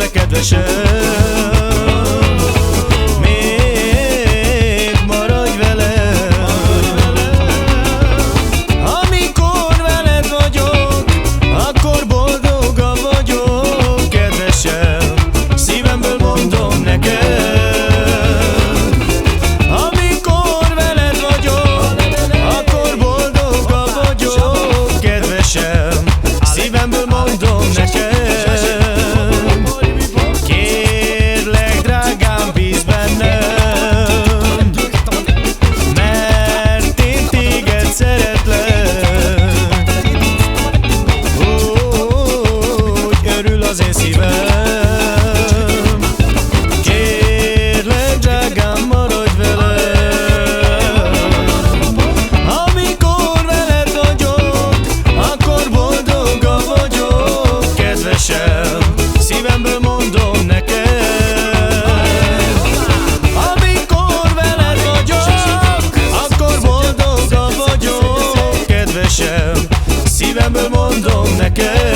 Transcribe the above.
kérlek kedvesem, még maradj velem. Amikor veled vagyok, akkor boldogabb vagyok, kedvesem, szívemből mondom neked. Amikor veled vagyok, akkor boldogabb vagyok, kedvesem, szívemből mondom neked. Kérlek drágám, bízz bennem, mert én téged szeretlek. Úgy örül az én szívem. Kérlek drágám, maradj velem. Amikor veled vagyok, akkor boldogabb vagyok, kedvesem, szívemből mondom neked. Amikor veled vagyok, akkor boldogabb vagyok, kedvesem, szívemből mondom neked.